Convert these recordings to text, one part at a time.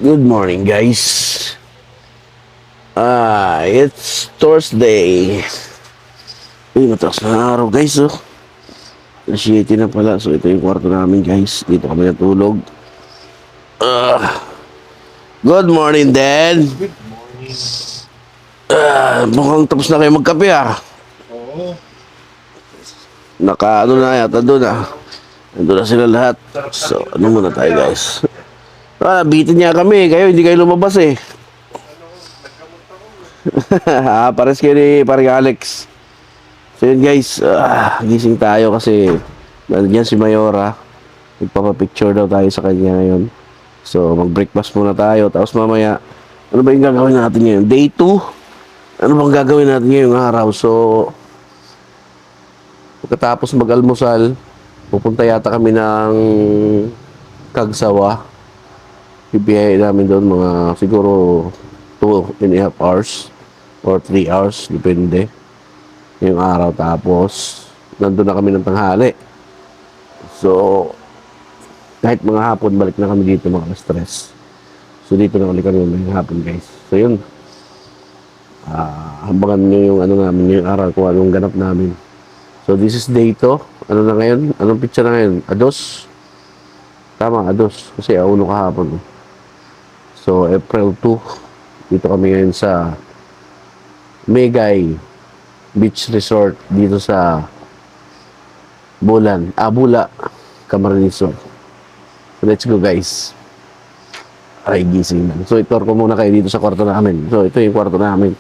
Good morning, guys. It's Thursday. Uy, mataas na araw, guys, oh. 7 na pala. So, ito yung kwarto namin, guys. Dito kami natulog. Good morning, Dad. Good morning. Mukhang tapos na kayo magkape, ah. Oo. Ano na yata doon, ah. Nandun na sila lahat. So, ano muna tayo, guys. Bitin niya kami. Kayo, hindi kayo lumabas, eh. Pares kayo ni Paring Alex. So yun, guys, gising tayo kasi nandiyan si Mayora. Nagpapapicture daw tayo sa kanya ngayon. So mag-breakfast muna tayo. Tapos mamaya, ano ba yung gagawin natin ngayon? Day 2? Ano bang gagawin natin ngayong araw? So pagkatapos mag-almusal, pupunta yata kami ng Kagsawa. Ibiyahe namin doon mga siguro 2.5 hours or 3 hours, depende yung araw. Tapos nandun na kami ng tanghali. So kahit mga hapon, balik na kami dito mga stress. So dito na kami ng hapon, guys. So yun, hambangan nyo yung ano namin, yung araw ko, anong ganap namin. So this is day 2. Ano na ngayon? Anong picture na ngayon? Ados? Tama, Ados. Kasi uno kahapon. So April 2, dito kami ngayon sa Megay Beach Resort dito sa Bula, Camarines Sur. So let's go, guys. Ay, gising na. So itor ko muna kayo dito sa kwarto namin. So ito yung kwarto namin.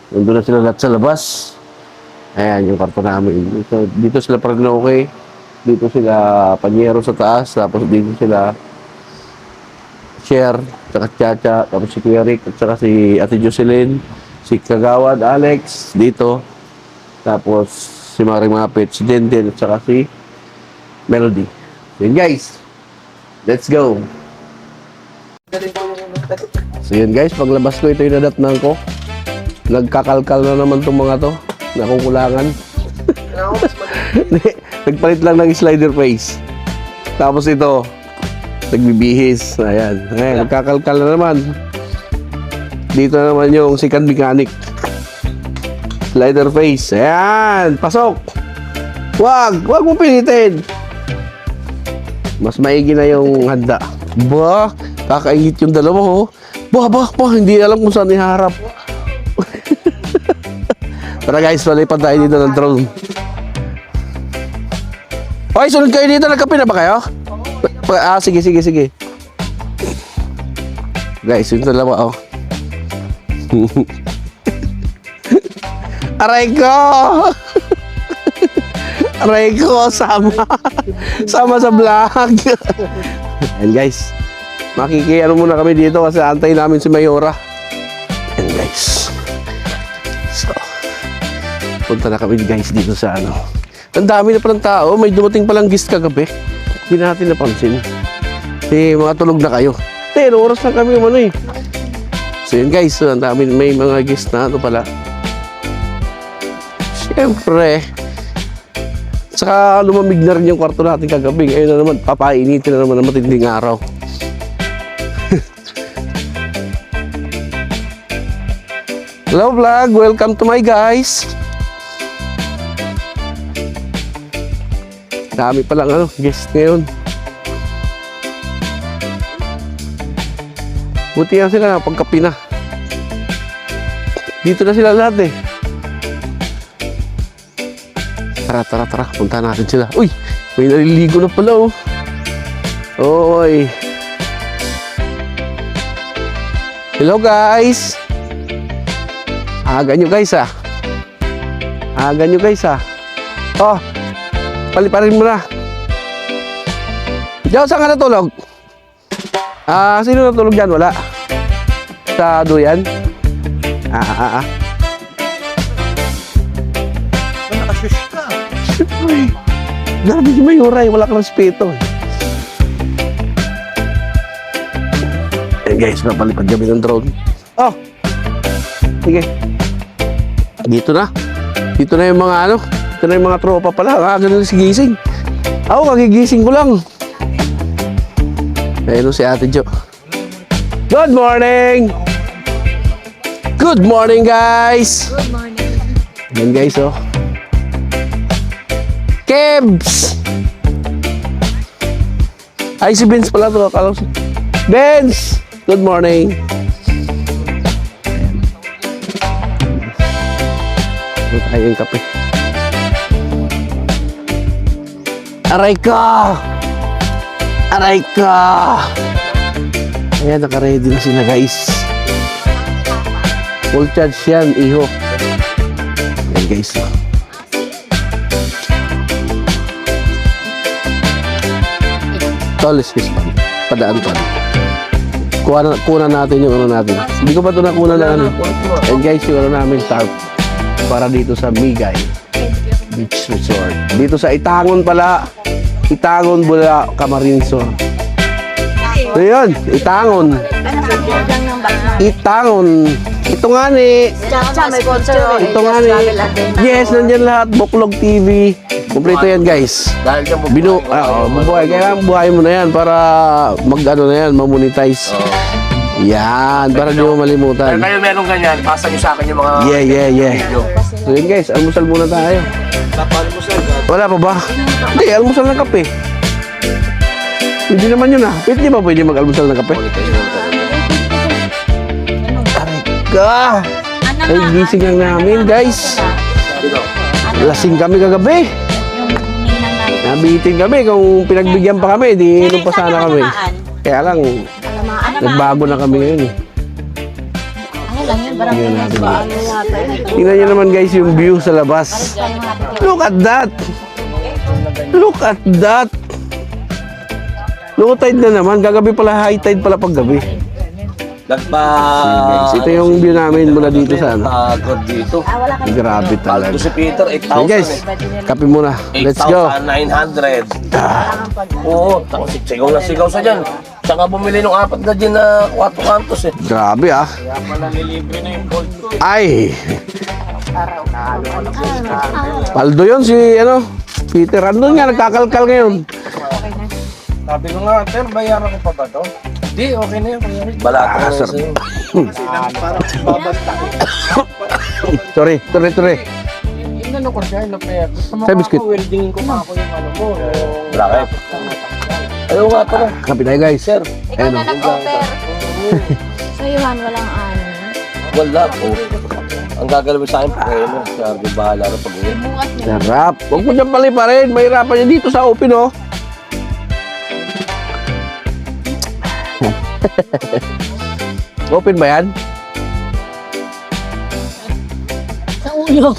Nandun na sila lahat sa labas. Ayan yung kwarto namin. Dito sila parang okay. Dito sila Panyero sa taas. Tapos dito sila Cher, tsaka Chacha, tapos si Kuya Rick, at saka si Ate Jocelyn, si Kagawad, Alex, dito. Tapos si Maring Mapit, si Denden, at saka si Melody. Yun, guys. Let's go. So yun, guys, paglabas ko, ito yung nadatnan ko. Nagkakalkal na naman itong mga to. Nakukulangan. Nagpalit lang ng slider face. Tapos ito, nagbibihis. Ayan. Ayan, nagkakalkal na naman. Dito na naman yung second mechanic. Slider face. Ayan. Pasok. Wag mo pilitin. Mas maigi na yung handa. Ba, kakaingit yung dalawa, oh. Ba, hindi alam kung saan iharap. Tara, guys, palipad tayo dito ng drone. Okay, sunod kayo dito. Nagkape na ba kayo? Sige. Guys, yung dalawa, oh. Aray ko, sama sa vlog. And guys, makikiano muna kami dito kasi antayin namin si Mayora. And guys, so punta na kami, guys, dito sa ano. Ang dami na palang tao. May dumating palang guest kagabi. Hindi natin napansin. Mga tulog na kayo. Oras na kami umano, eh. So yun, guys, so, ang dami, may mga guest na ano pala. Siyempre, saka lumamig na rin yung kwarto natin kagabi. Ngayon na naman, papainitin na naman ng matinding araw. Hello, vlog! Welcome to my guys! Dami palang guest ngayon. Buti yan sila, pagkapi na. Dito na sila lahat, eh. Tara. Punta natin sila. Uy! May naliligo na pala, oh. Oy! Hello, guys! Aga nyo guys ah. Aga nyo guys ah. Oh, paliparin mo na. Diyan, saan ka natulog? Sino natulog dyan? Wala. Sa duyan? Nakashush ka. Uy, grabe si Mayuray. Wala kang respeto. Ayan guys, napalipad kami ng drone. Oh! Sige. Dito na. Dito na yung mga ano. Dito na yung mga tropa pala. Ganun si gising. Ako, kagigising ko lang. Ayun si Ate Jo. Good morning! Good morning, guys! Good morning. Ayan, guys, oh. Kebs! Ay, si Benz pala to. Akala ko si... Benz! Good morning! Ito tayo yung kape. Aray ka! Aray ka! Ayan, naka-ready na sila, guys. Full charge yan, iho. Ayan, guys. Tol, excuse me. Padaan pa. Kuha natin yung ano natin. Hindi ko pa ito nakuha na ano. Ayan, guys, yung ano namin, tarp. Para dito sa Migay Beach Resort. Dito sa Itangon pala. Itangon, Bula, Camarines. So yun, Itangon. Itangon. Ito nga ni. Ito nga ni. Yes, nandyan lahat. Buklog TV. Kompleto yan, guys. Dahil ka Bubuhay. Kaya buhay mo na yan para mag-ano na yan, mamonetize. Yan, para di mo malimutan. kayo meron ganyan, pasa nyo sa akin yung mga Yeah. So yun, guys, almusal muna tayo. Kapalmusal. Wala pa ba? Hindi, almusal ng kape. Hindi naman yun ah. Pwede ba pwede mag-almusal ng kape? Aray ka! Ay, gising lang namin, guys. Lasing kami kagabi. Nabitin kami. Kung pinagbigyan pa kami, di inom pa sana kami. Kaya lang, nagbago na kami ngayon eh. Tingnan natin. Tingnan nyo naman guys yung view sa labas. Look at that! Look at that! Low tide na naman. Gagabi pala, high tide pala paggabi. Guys, ito yung view namin mula dito sa ano. Pagod dito. Grabe talaga. Paldo si Peter, 8,000 Okay guys, kape muna. Let's go. 8,900. Oo, sigaw na sigaw sa dyan. Saan ka bumili ng 4 na dyan na 4 kantos eh. Grabe ah. Kaya pala nilibre na yung gold ko. Ay! Paldo yun si ano, Peter. Andun nga, nagkakalkal ngayon. Sabi ko nga, Ter, bayaran ko pa ba to? Di, okay na yun. Balata na sir. sa'yo. Parang babastak eh. Sorry. Yung ano ko siya, lapet. Gusto mo Sa biscuit. ako, weldingin ko pa ako yung ano mo. Bakit? Ayaw nga pala. Kape tayo guys. Sir, Ikaw na nag-offer. So, Iwan, walang ano. wala po. Ang gagalawin sa akin, pagkain mo. Sabi, bahala na pag-uwi. Bukas na. Sarap. Huwag mo dyan pala pa rin. Mahirapan niya dito sa open oh. Open ba yan? Sa ulo.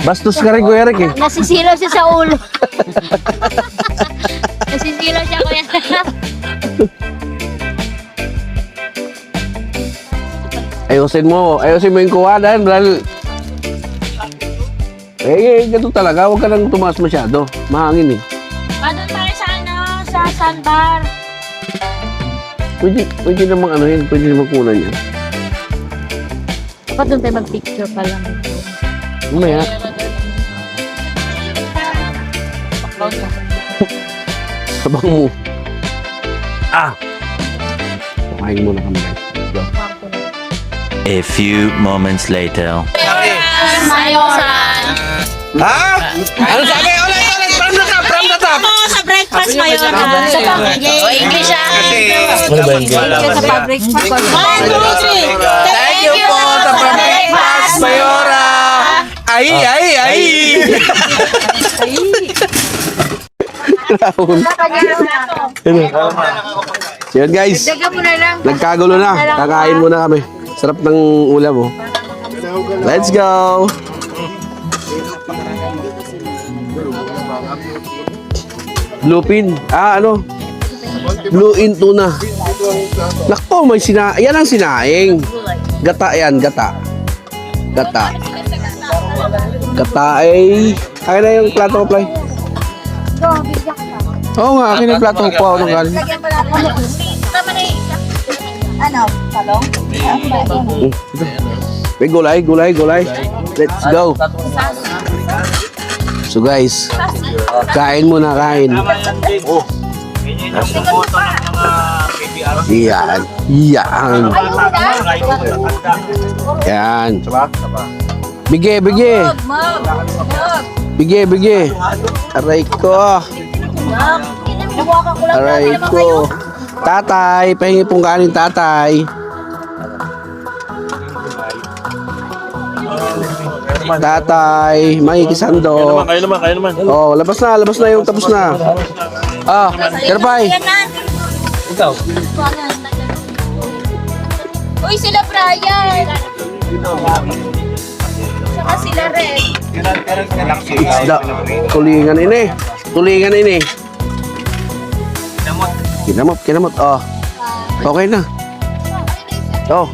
Bastos ka rin, Kuya Rick eh. Nasisilaw siya sa ulo. Nasisilaw siya, kuya. Ayusin mo yung kuwanan dahil ganito talaga, huwag ka nang tumaas masyado. Mahangin eh. Doon tayo sa ano, sa sandbar. Pwede namang ano yun, pwede namang kunan yan. Dapat doon tayo mag-picture pa lang. Mamaya. Sabang mo. Kumain muna kami guys. Let's go. A few moments later. Mayoran. Ha? Ano sabi? Ulit! From the top! Sa breakfast, Mayoran. Sa pamilya. O, English ah. Ano ba yun? Sa pa-breakfast. Thank you po sa breakfast, Mayora! Ay! Yun guys, nagkagulo na. Kakain muna kami. Sarap ng ulam oh. Let's go! Bluefin. Ano? Blue in tuna. Nako, may yan ang sinaing. Gata yan, gata. Gata. Gata ay... Akin na yung plato ko, Play. Go, bigyan ka. Oo nga, akin na yung plato ko. Ako nang galing. Lagyan pa natin. Tama na isa. Ano? Talong? May gulay. Let's go. So guys, kain muna, kain. Yan. Yan. Yan. Bigay. Bigay. Aray ko. Aray ko. Tatay, pahingi pong kanin, tatay. Tatay, makikisando. Kayo naman. Oh, labas na yung tapos na. Terpay. Ikaw. Uy, sila Brian. Saka sila Red. Isda. Tulingan ini. Kinamot. Oh. Okay na. Oh.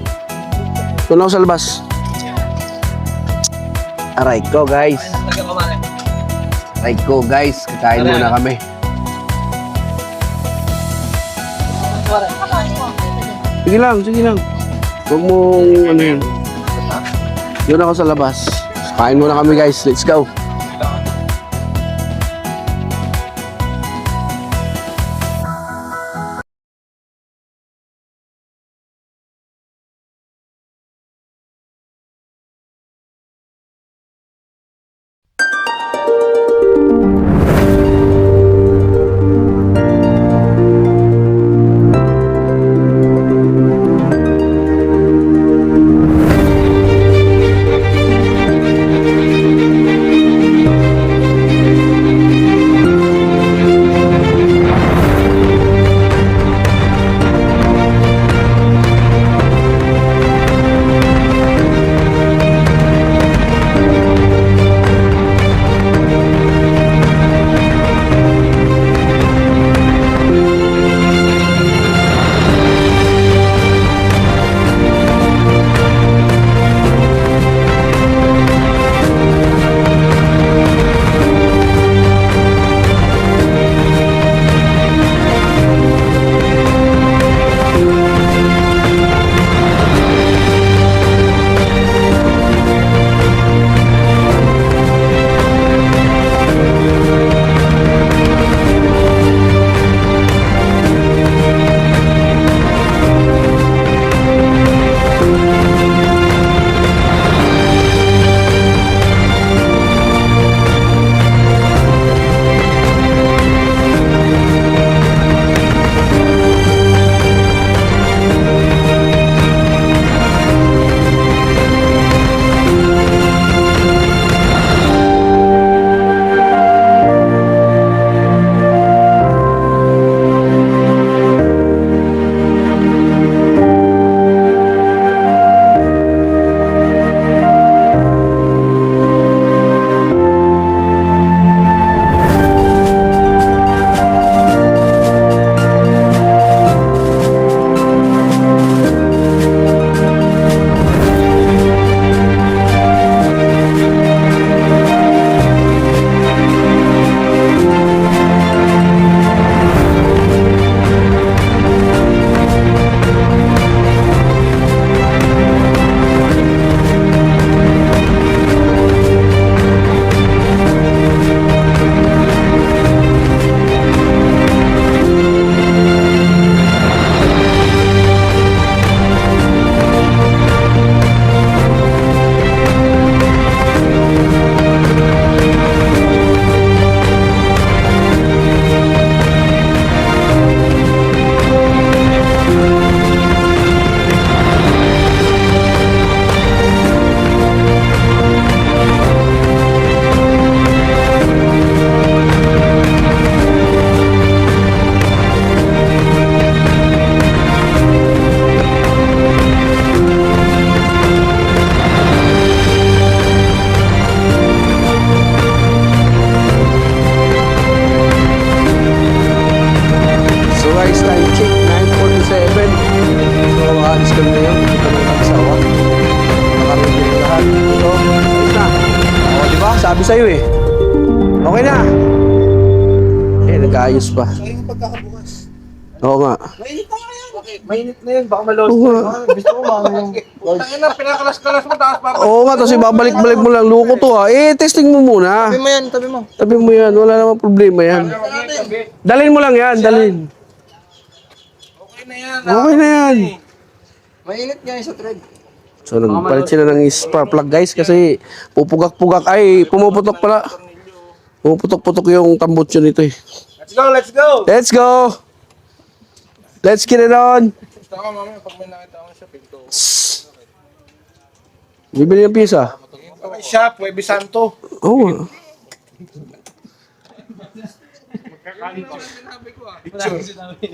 Tunaw sa labas. Aray ko, guys. Kakain muna kami. Sige lang. Huwag mong ano yun. Yun ako sa labas. Kain muna kami, guys. Let's go. sa'yo eh. Okay na. Eh, nag-aayos pa. Oo nga. Mainit na yun, baka malos. Oo nga. Gusto ko mga yung... Tangin na, pinakalas-kalas mo, taas pa. Oo nga, tapos ibabalik-balik mo lang. Loko to ha. Eh, testing mo muna. Tabi mo yan, tabi mo. Tabi mo yan. Wala namang problema yan. Dalhin mo lang yan. Dalhin. Okay na yan. Okay na yan. Mainit nga yung sa thread. So, nagpalit sila ng spark plug guys kasi pupugak-pugak. Ay, pumuputok pala. Pumuputok-putok yung tambutso nito eh. Let's go, let's go! Let's go! Let's get it on! Gusto ko mamaya pag may nakita ko siya, pinto. Bibili ng pisa. Okay, shop, Webe Santo. Oo nga.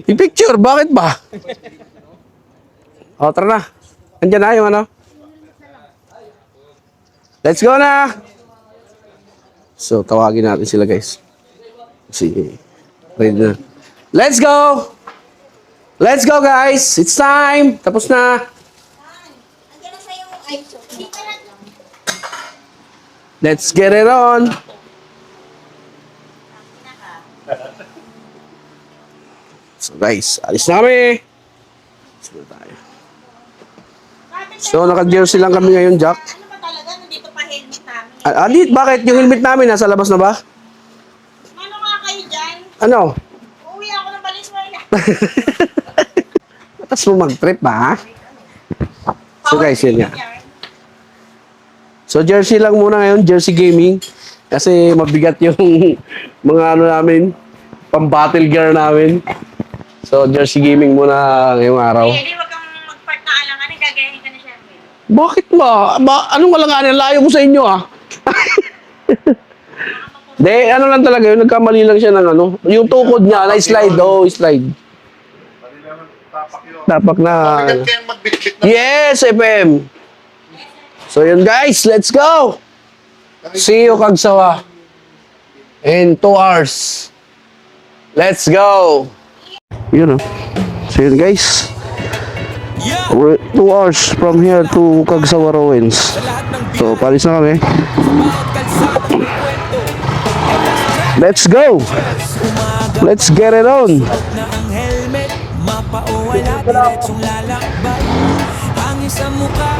I-picture, bakit ba? O, tara na. Andyan na yung ano. Let's go na! So, tawagin natin sila guys. Kasi, ready na. Let's go! Let's go guys! It's time! Tapos na! Andiyan na sa'yo yung ice. Hindi pa na. Let's get it on! So guys, alis na kami! Sino tayo? So, naka-jersey lang kami ngayon, Jack. Ano ba talaga? Nandito pa helmet namin. Adit, bakit? Yung helmet namin nasa labas na ba? Ano nga kayo dyan? Ano? Uuwi ako ng Valenzuela. Tapos mo mag-trip ba, ha? So guys, yun yan. So jersey lang muna ngayon, jersey gaming. Kasi mabigat yung mga ano namin, pang-battle gear namin. So jersey gaming muna ngayong araw. Hindi, wag kang mag-part na alanganin. Gagayahin ka na siya. Bakit ba? Anong kalanganin? Layo ko sa inyo, ah. De, ano lang talaga yun, nagkamali lang siya ng ano. Yung tukod niya, na-slide, slide. Tapak na. Yes, FM. So yun guys, let's go. See you Kagsawa. In 2 hours. Let's go. Yun oh. So yun guys. We're 2 hours from here to Kagsawa Ruins. So palis na kami. Let's go. Let's get it on. Mapawala, diretsong lalakbay. Hangin sa mukha,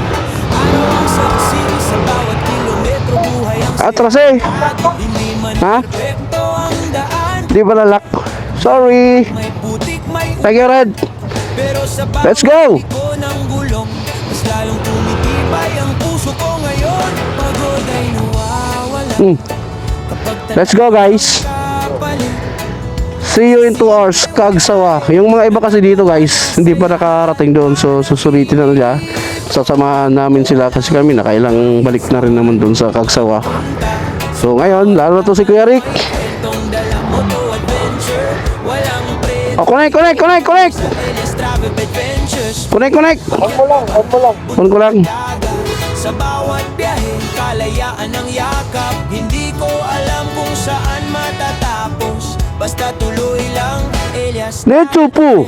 araw ang saksi. Sa bawat kilometro, buhay ang Atras eh. hindi man Ha? perfecto ang daan. Di ba lalak? Sorry. May putik, may Thank you, Red. pero sa bawat Let's go. liko ng gulong, mas lalong tumitibay ang puso ko ngayon. Pagod ay nawawala. Kapag Let's go guys. kapalit, See you in 2 hours, Kagsawa. Yung mga iba kasi dito guys, hindi pa nakarating doon. So susulitin na nila. Sasamahan namin sila kasi kami nakailang balik na rin naman doon sa Kagsawa. So ngayon, lalo na to si Kuya Rick. itong dala mo to adventure. Walang pre, Oh, connect. Let's travel adventures. Connect. On ko lang. Sa bawat biyahe, kalayaan ng yakap. Hindi ko alam kung saan matatapos. Basta tuloy lang, Elias. Neto po.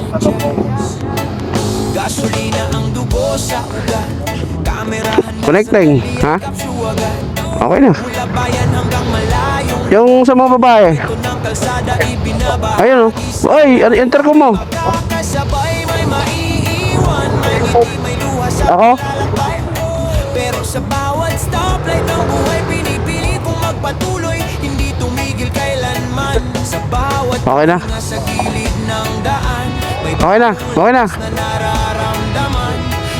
Gasolina ang dugo sa ugat. Kamerahan mo Connecting, ha? kapsuwagan. Okay na. Mula bayan hanggang malayong Yung sa mga babae. ito ng kalsada ibinaba. Ayun oh. Oy, enter ko mo. Kakasabay may maiiwan. May ngiti, may luha sa Ako? lalakbay mo. Pero sa bawat stoplight ng buhay, pinipili kong magpatuloy. Hindi tumigil kailanman. Sa bawat Okay na. nga sa gilid ng daan, may Okay na. na nararamdaman.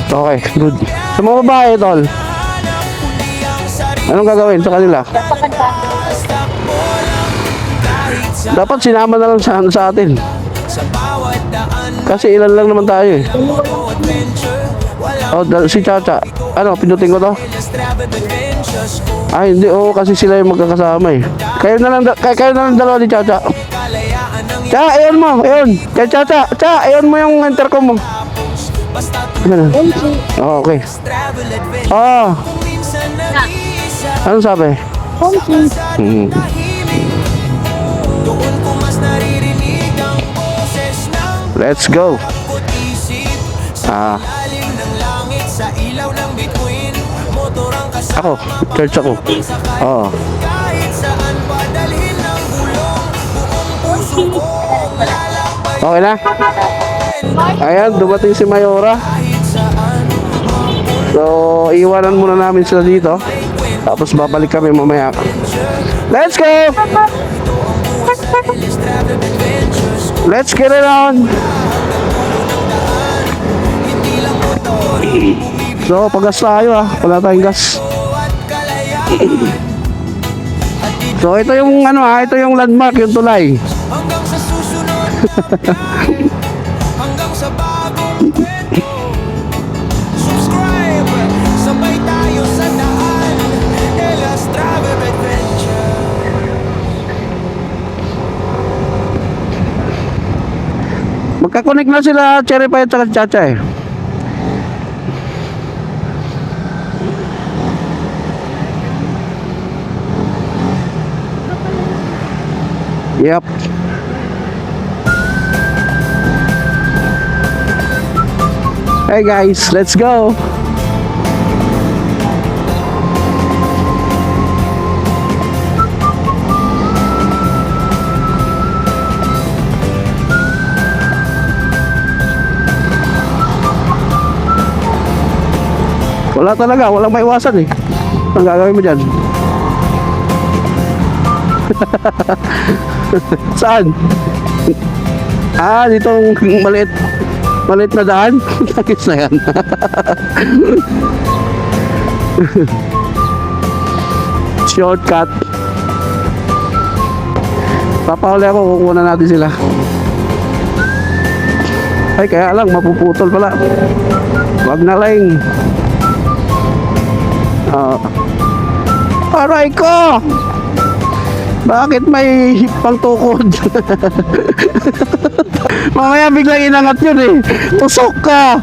Okay, good. Sa mga babae, tol. Hanap kundi ang sarili. Anong gagawin sa kanila? Basta mo lang kahit sa Dapat sinama na lang sa atin. bawat daan. Kasi ilan lang naman tayo eh. Moto adventure, walang Oh, si Chacha. Ano, pindutin ko to? Let's travel adventures ko. Ay, hindi. Oo, kasi sila yung magkakasama eh. Kayo na lang dalawa ni Chacha. Kalayaan ng Cha, ayun mo. Ayun. Kay Chacha. Cha, ayun mo yung intercom mo. yapos. Basta Ano? Oh, okay. travel adventure. Oh, Kung minsan nag-iisa, anong sabi? sa tahimik. Doon ko mas naririnig ang boses ng Let's go. bangkot isip. Sa Ah, lalim ng langit, sa ilaw ng bituin. Motor ang kasama. ako. Church ako. Sakay Oo. kahit saan padalhin ng gulong. Buong puso ko lalakbay Okay na? Ayan, dumating si Mayora. kahit saan. So, iwanan muna namin sila dito. Tapos babalik kami mamaya. Let's go! Let's get it on! So, pagas tayo ah. Wala tayong gas. So, ito yung ano ah. Ito yung landmark, yung tulay. Hanggang sa susunod hanggang sa bagong kwento. Subscribe, sabay tayo sa daan. Elas Travel Adventure. Magkakonek na sila Cherry Pie at saka Chacha eh. Yep. Hey guys, let's go. Wala talaga, walang maiwasan eh. Ang gagawin mo dyan? Saan? Ah, ditong maliit na daan. Takis na yan. Shortcut. Papahuli ako, kukuha natin sila. Ay, kaya lang, mapuputol pala. Wag na lang. Aray ko! Bakit may pang tukod? Mamaya biglang inangat yun eh. Tusok ka!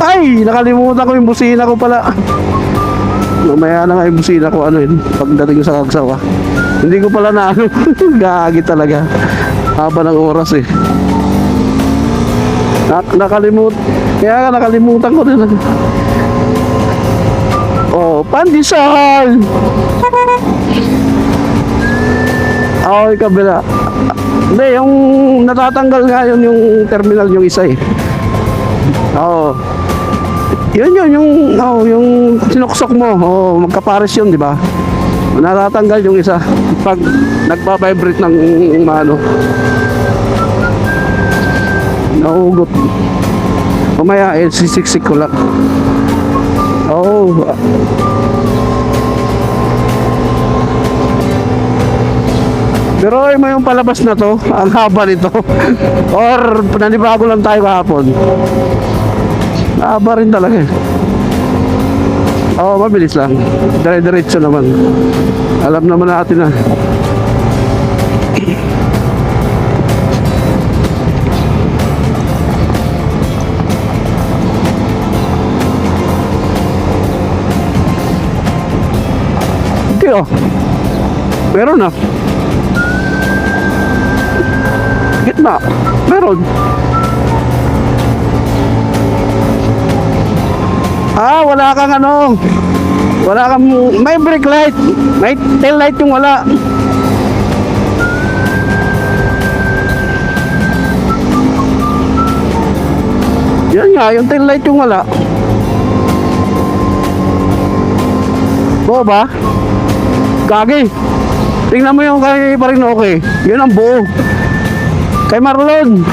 Ay! Nakalimutan ko yung busina ko pala. Mamaya na nga yung busina ko ano yun. Pagdating sa Kagsawa. Hindi ko pala na ano. Gagi talaga. Haba ng oras eh. Kaya nga nakalimutan ko din. Oh, pandesal. Oh, yung kabila. Hindi, yung natatanggal nga yun yung terminal yung isa eh. Oh. Yung sinuksok mo. Oh, magkapares yun, di ba? Natatanggal yung isa pag nagpa-vibrate ng ano. Naugot. Mamaya sisiksik ko lang. Oh. Pero mo yung palabas na to, ang haba nito. Or nanibago lang tayo kahapon. Haba rin talaga eh. Oh, mabilis lang. Dire-diretso naman. Alam naman natin na. Oh, meron na. Gitna. Meron. Ah, wala kang ano. Wala kang, may brake light. May tail light yung wala. Yan nga, yung tail light yung wala. Oo ba? Gagi. Tingnan mo yung kay Parinoke. Yun ang buo. Kay Marlon.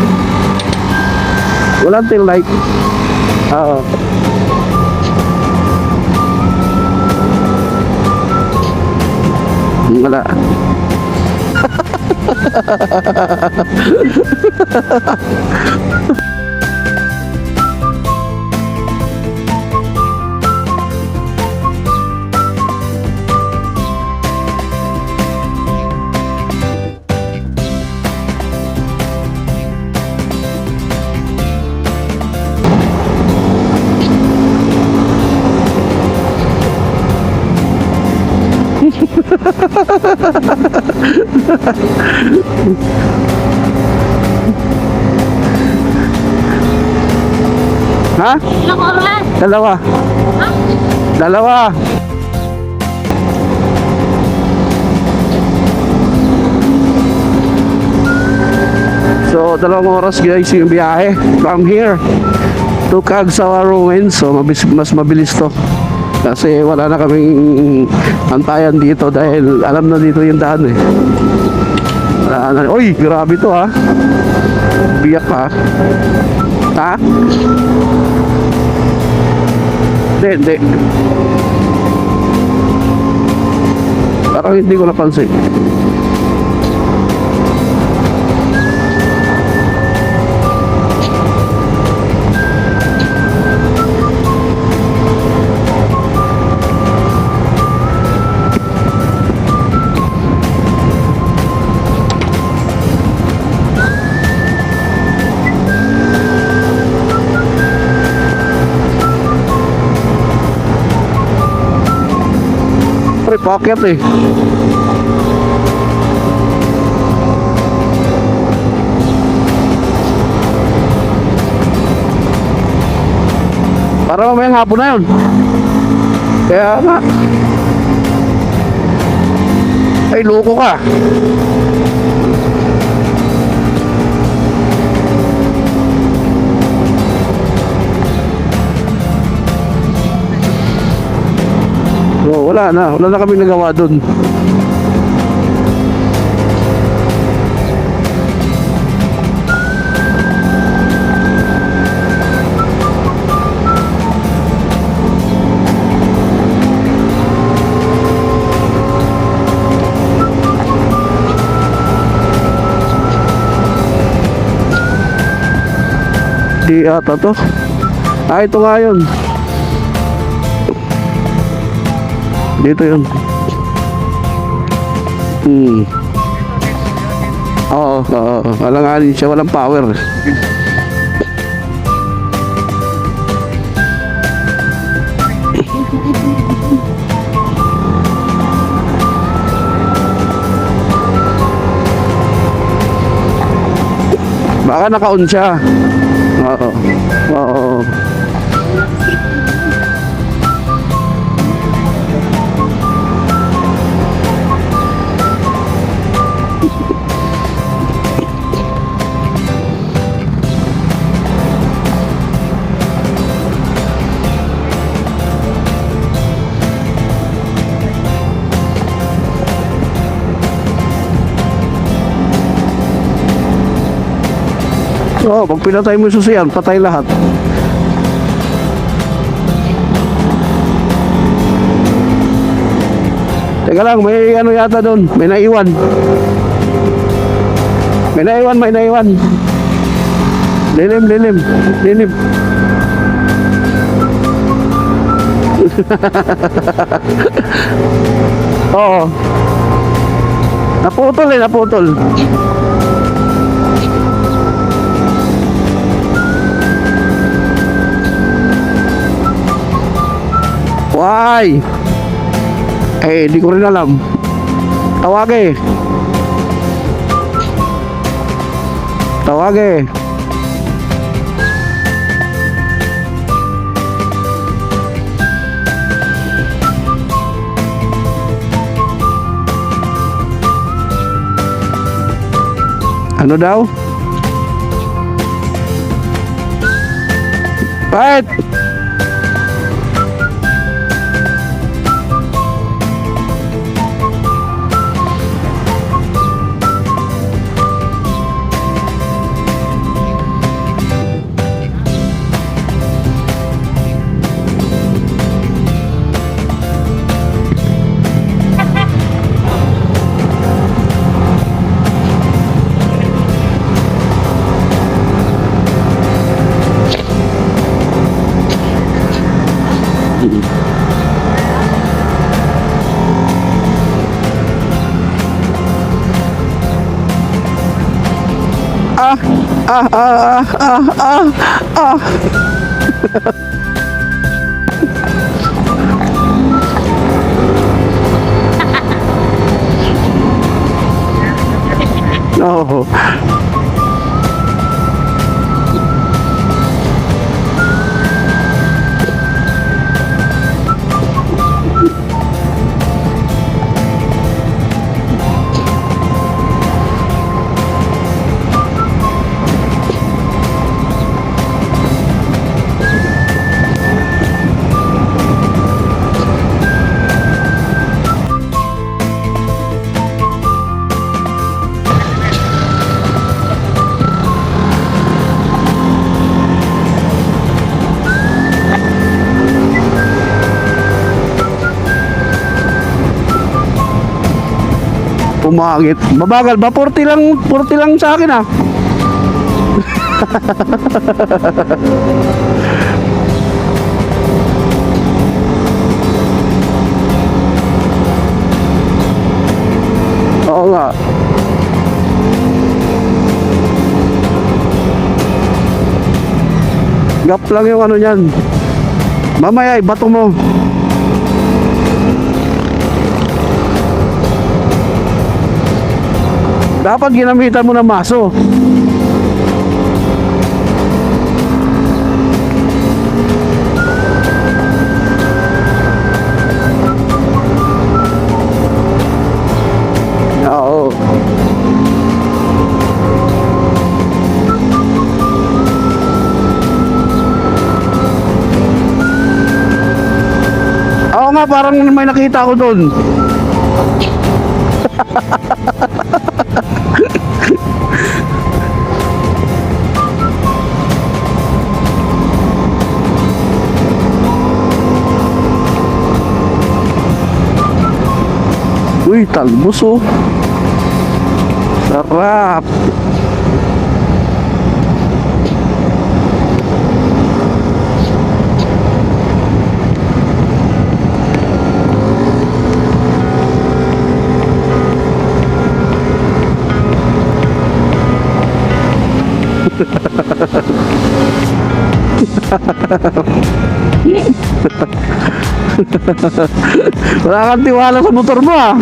Walang tail light. Oo. Wala. Ha? Ilang oras? Dalawa. Ha? Dalawa. So, 2 oras guys yung biyahe from here to Cagsawa Ruins. So, mas mabilis to. Kasi wala na kaming antayan dito dahil alam na dito yung daan eh. Wala na. Uy, grabe to ha. Biyak ha. Ha? Hindi. Parang hindi ko napansin. Pre, pocket eh. Para mamayang hapon na yun. Kaya nga. Ay, loko ka. Oh, wala na kami nagawa doon. Di ata to. Ito nga yun. Dito yun. Oo. Alanganin siya, walang power. Baka naka-on siya. Oo. Oo, pag pinatay mo yung susiyan, patay lahat. Teka lang, may ano yata doon. May naiwan. Lilim. Oo. Naputol. Why? Di ko rin alam. Tawag. Ano daw? Right. No. bumangit. Mabagal ba? 40 lang sa akin ah. Oo nga. Gap lang yung ano niyan. Mamaya ibato mo. Dapat ginamitan mo ng maso. Oo. Oo nga, parang may nakita ko doon. Uy, talbos oh. Sarap. Wala kang tiwala sa motor mo ah.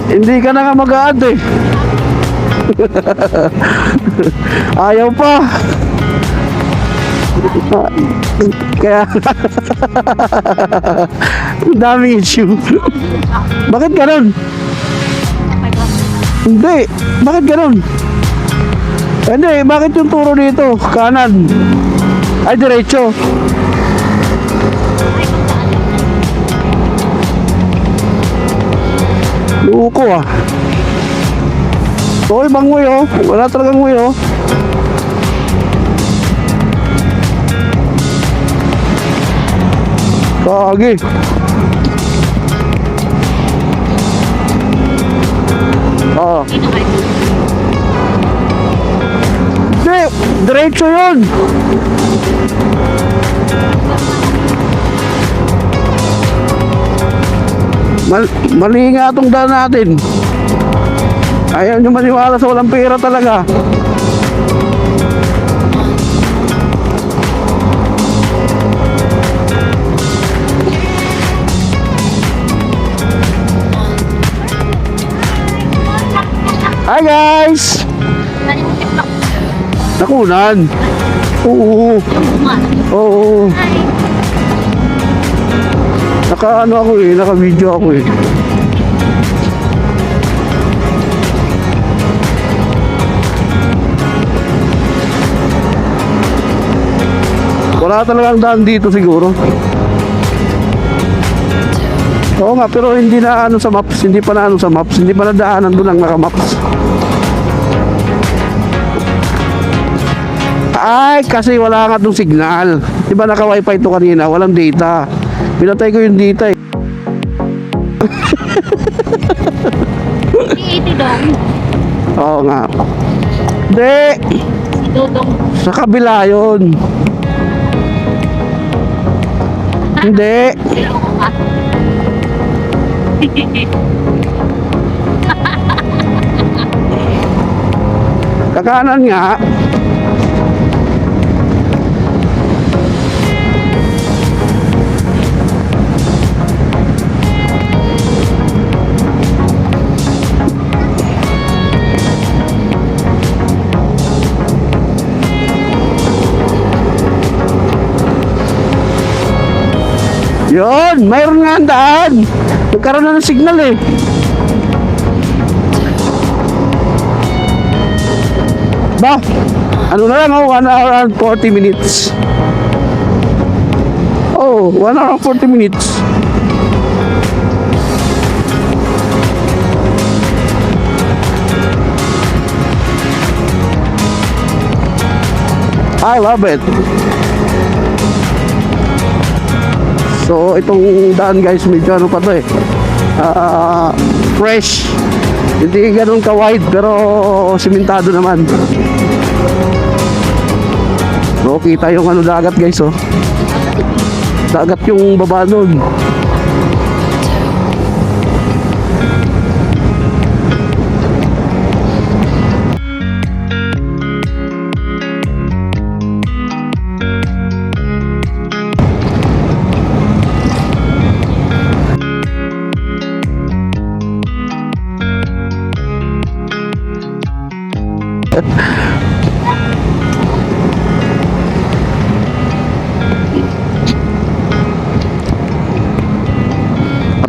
Hindi ka na nga mag-aad eh. Ayaw pa. Kaya ang daming issue. Bakit ganun? Hindi. Bakit ganun? Hindi. Bakit yung turo dito? Kanan. Ay, diretso. Luko ah. So, ibang way oh. Wala talagang way oh. Kagi. Oo. Hindi, diretso yun. Mali nga itong daan natin. Ayaw nyo maniwala sa walang pera talaga. Hi guys! Nakunan. Oo. Oo. Naka-ano ako eh, naka-video ako eh. Wala talagang daan dito siguro. Oo nga, pero hindi na ano sa maps, hindi pa na ano sa maps, hindi pa na daanan doon ang naka-maps. Ay, kasi wala nga itong signal. Diba naka-wifi ito kanina, walang data. Pinatay ko yung data eh. 80 dong. Oo nga. Hindi. Si Dodong. Sa kabila yun. Hindi. Kakanan nga. Yun, mayroon nga ang daan. Nagkaroon na ng signal eh. Ba, ano na lang oh, 1 hour and 40 minutes. Oh, 1 hour and 40 minutes. I love it. So itong daan guys, medyo ano pa to eh, fresh. Hindi ganun ka-wide pero simentado naman. So kita yung ano dagat guys oh. Dagat yung baba nun.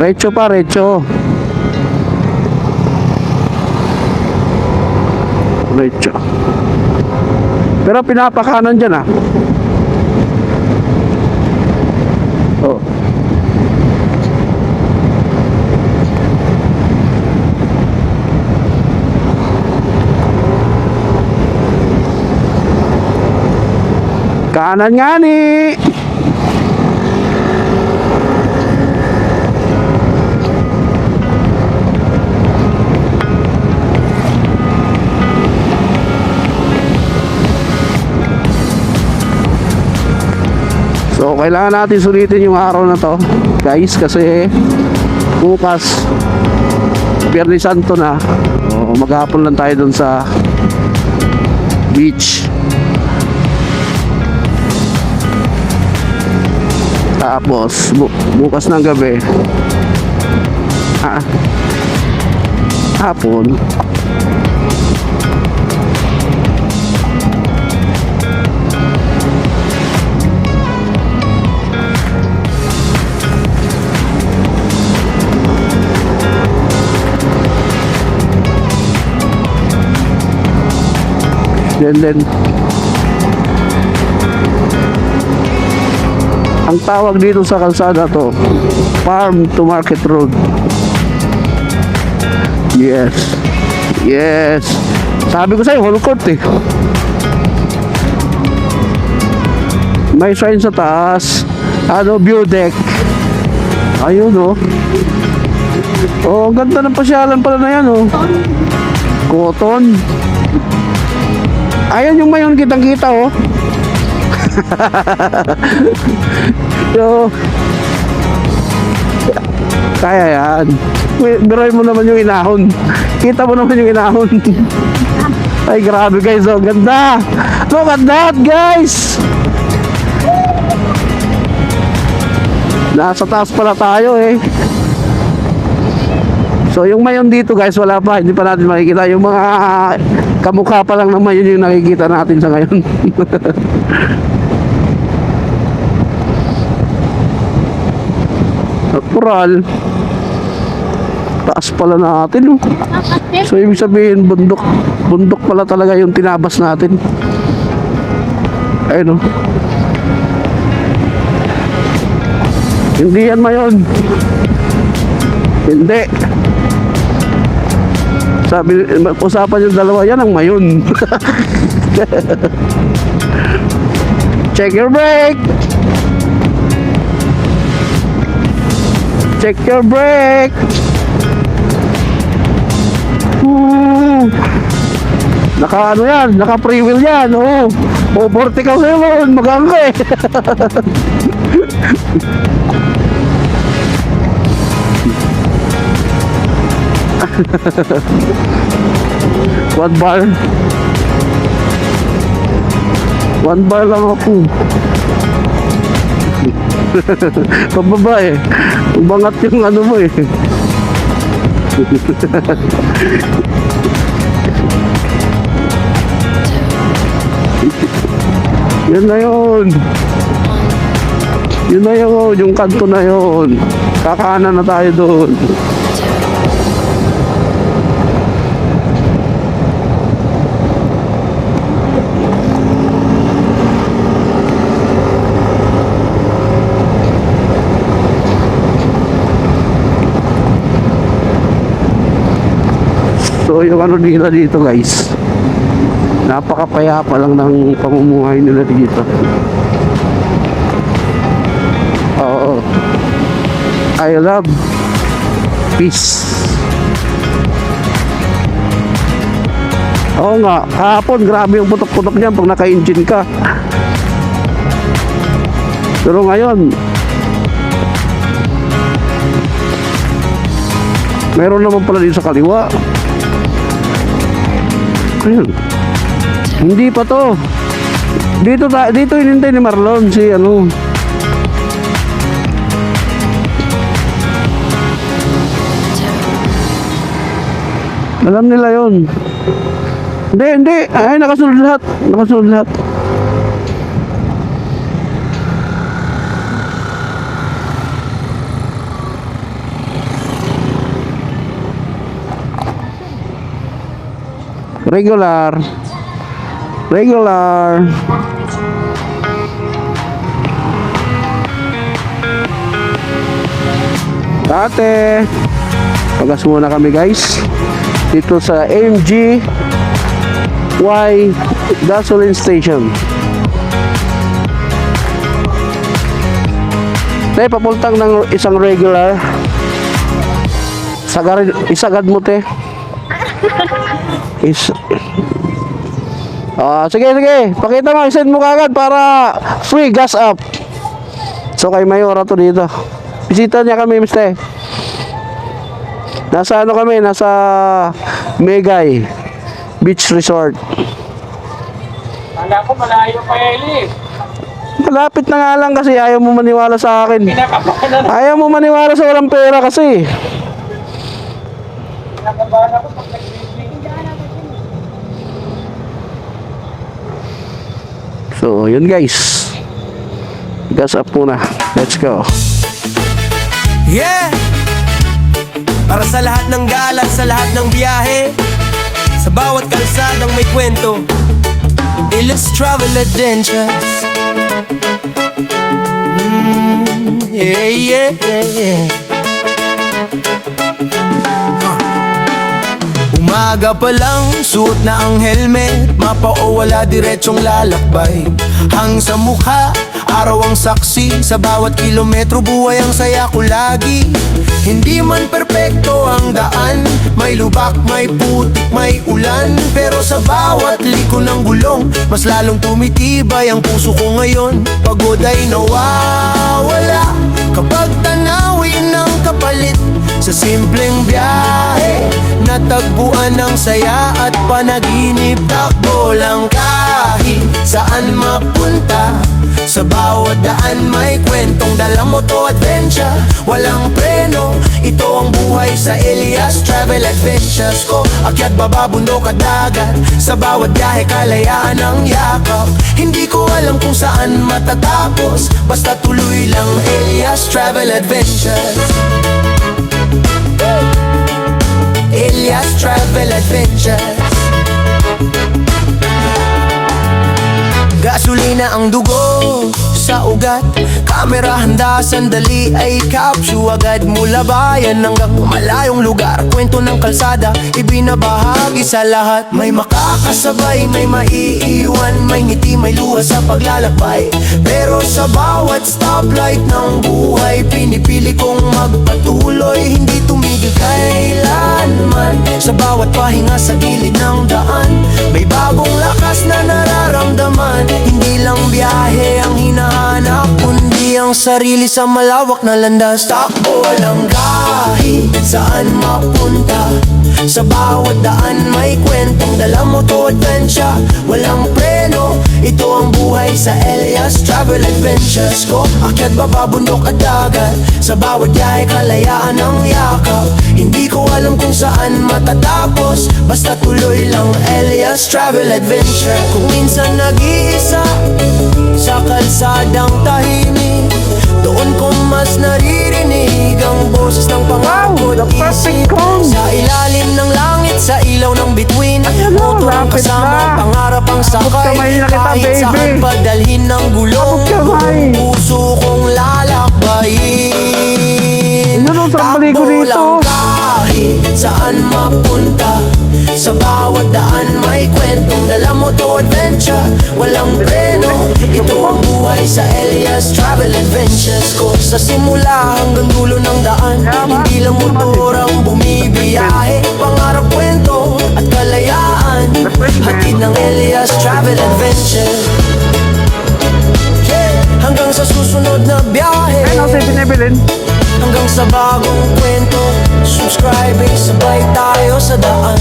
Recho pa, recho. Recho. Pero pinapakanan dyan ah. Oh. Kanan nga ni. So kailangan natin sulitin yung araw na to guys, kasi bukas Biyernes Santo na. O, maghapon lang tayo dun sa beach. Tapos bukas ng gabi hapon then ang tawag dito sa kalsada to, Farm to Market Road. Yes. Yes. Sabi ko sa'yo, whole court eh. May sign sa taas. Ano, view deck. Ayun oh. Oh, ang ganda ng pasyalan pala na yan oh. Cotton. Ayan yung mayon, kitang kita oh. Yo, kaya yan. Biroy mo naman yung inahon. Kita mo naman yung inahon. Ay grabe guys oh, ganda. Look at that guys. Nasa taas pala tayo eh. So yung mayon dito guys, wala pa, hindi pa natin makikita. Yung mga kamukha pa lang ng mayon yung nakikita natin sa ngayon. Natural. Taas pala natin oh. So ibig sabihin bundok pala talaga yung tinabas natin. Ayun oh. Hindi yan mayon. Hindi. Sabi, usapan yung dalawa yan ang mayon. Check your brake. Check your brake. Naka ano yan, naka free wheel yan, oh. O 40 ka sa'yo, magangka eh. One bar lang ako. Pababa eh. Umangat yung ano mo eh. Yun na yun. Yun na yun. Yung kanto na yun. Kakanan na tayo doon. So yung ano nila dito guys, Napakapayapa lang ng pamumuhay nila dito. Oo. I love peace. Oo nga, kahapon grabe yung putok-putok niyan pag naka-engine ka. Pero ngayon, meron naman pala dito sa kaliwa. Ayun. Hindi pa to. Dito hinintay ni Marlon si ano. Alam nila yon. Hindi. Ay, nakasunod lahat. Nakasunod lahat. Regular. Ate, pagas muna kami guys dito sa MG Y gasoline station. Te, papuntang ng isang regular. Isagad mo te. Sige. Pakita mo, isend mo kagad para free gas up. So kay Mayora to dito. Bisita niya kami, mister. Nasa ano kami, nasa Megay Beach Resort. Kala ko malayo pa Eli. Malapit na nga lang kasi ayaw mo maniwala sa akin. Pinakabahan Ayaw mo maniwala sa walang pera kasi. ako pag nag-sleeping. So, yun guys. Gas up muna. Let's go. Yeah! Para sa lahat ng gala, sa lahat ng biyahe, sa bawat kalsadang may kwento, Elias Travel Adventures. Yeah. Umaga pa lang, suot na ang helmet, mapa o wala diretsong lalakbay. Hang sa mukha, araw ang saksi, sa bawat kilometro buhay ang saya ko lagi. Hindi man perpekto ang daan, may lubak, may putik, may ulan, pero sa bawat liko ng gulong, mas lalong tumitibay ang puso ko ngayon. Pagod ay nawawala kapag tanawin ng kapalit sa simpleng biyahe, natagpuan ng saya at panaginip. Takbo lang kahit saan mapunta, sa bawat daan may kwentong dala mo to adventure. Walang preno, ito ang buhay sa Elias Travel Adventures ko. Akyat baba, bundok at dagat, sa bawat biyahe kalayaan ang yakap. Hindi ko alam kung saan matatapos, basta tuloy lang Elias Travel Adventures. Elias Travel Adventures. Gasolina ang dugo sa ugat, kamera handa, sandali ay capture agad. Mula bayan hanggang malayong lugar, kwento ng kalsada ibinabahagi sa lahat. May makakasabay, may maiiwan, may ngiti, may luha sa paglalakbay. Pero sa bawat stoplight ng buhay, pinipili kong magpatuloy, hindi tumigil kailanman. Sa bawat pahinga sa gilid ng daan, may bagong lakas na nararamdaman. Hindi lang biyahe ang hinahanap, kundi ang sarili sa malawak na landas. Takbo lang kahit saan mapunta, sa bawat daan may kwentong dala mo to adventure. Walang preno, ito ang buhay sa Elias Travel Adventures ko. Akyat baba, bundok at dagat, sa bawat biyahe kalayaan ang yakap. Hindi ko alam kung saan matatapos, basta tuloy lang Elias Travel Adventure. Kung minsan nag-iisa sa kalsadang tahimik, doon ko mas naririnig ang boses ng pangako at isip. Sa ilalim ng langit, sa ilaw ng bituin, motor ang kasama, pangarap ang sakay. Kahit saan padalhin ng gulong, puso kong lalakbayin. Takbo lang kahit saan mapunta, Sa bawat daan may kwentong dala mo to adventure. Walang preno, ito ang buhay sa Elias Travel Adventures ko. Sa simula hanggang dulo ng daan, hindi lang motor ang bumibiyahe. Pangarap, kwento at kalayaan, hatid ng Elias Travel Adventure. Hanggang sa susunod na biyahe, hanggang sa bagong kwento, subscribing, sabay tayo sa daan.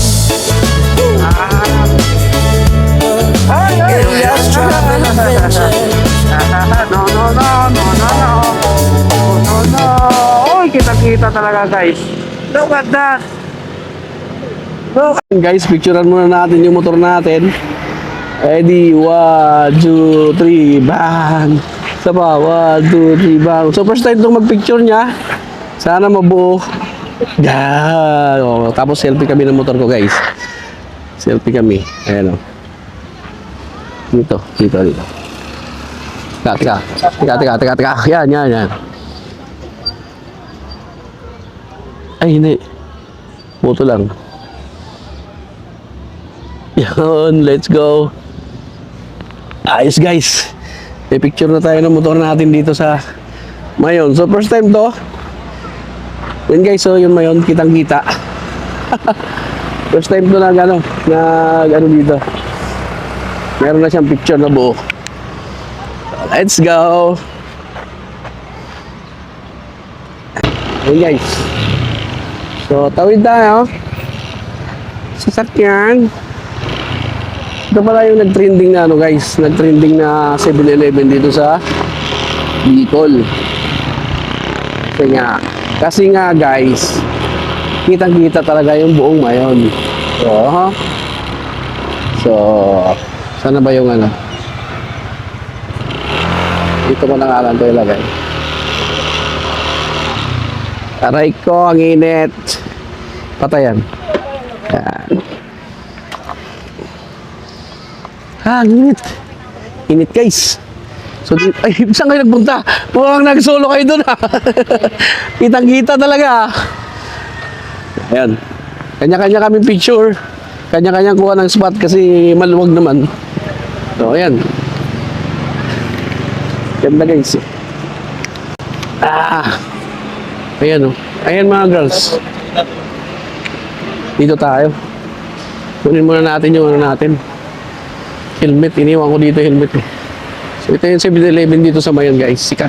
Elias Travel Adventure. No. Oy, kita-kita talaga guys. Look at that. Look. Guys, picturean muna natin yung motor natin. Ready, 1, 2, 3, bang! Isa pa, 1, 2, 3, bang! So, first time itong mag-picture niya. Sana mabuo. Yan! O, tapos selfie kami ng motor ko, guys. Selfie kami. Ayan o. Dito. Teka. Yan. Ay, hindi. Photo lang. Yan, let's go. Ayos guys, may picture na tayo ng motor natin dito sa Mayon. So first time to. Yan guys, so yun Mayon, kitang kita. First time to na ano dito. Meron na siyang picture na buo. Let's go. Yan guys. So tawid tayo. Sasakyan. Ito pala yung nag-trending na guys, nag-trending na 7-Eleven dito sa Bicol. Kasi nga guys, kitang-kita talaga yung buong Mayon. So, sana ba yung ano? Dito ko na nga lang ito ilagay. Aray ko, ang init. Patayan. Yan. Ang init. Init guys. So, ay, saan kayo nagpunta? Mukhang nag-solo kayo doon ha. Kitang-kita talaga. Ayan. Kanya-kanya kami picture. Kanya-kanya kuha ng spot kasi maluwag naman. So, ayan. Ganda guys. Ayan o. Ayan mga girls. Dito tayo. Kunin muna natin yung ano natin. Helmet, iniwan ko dito helmet eh. So ito yung 7-Eleven dito sa Mayon guys. Sika.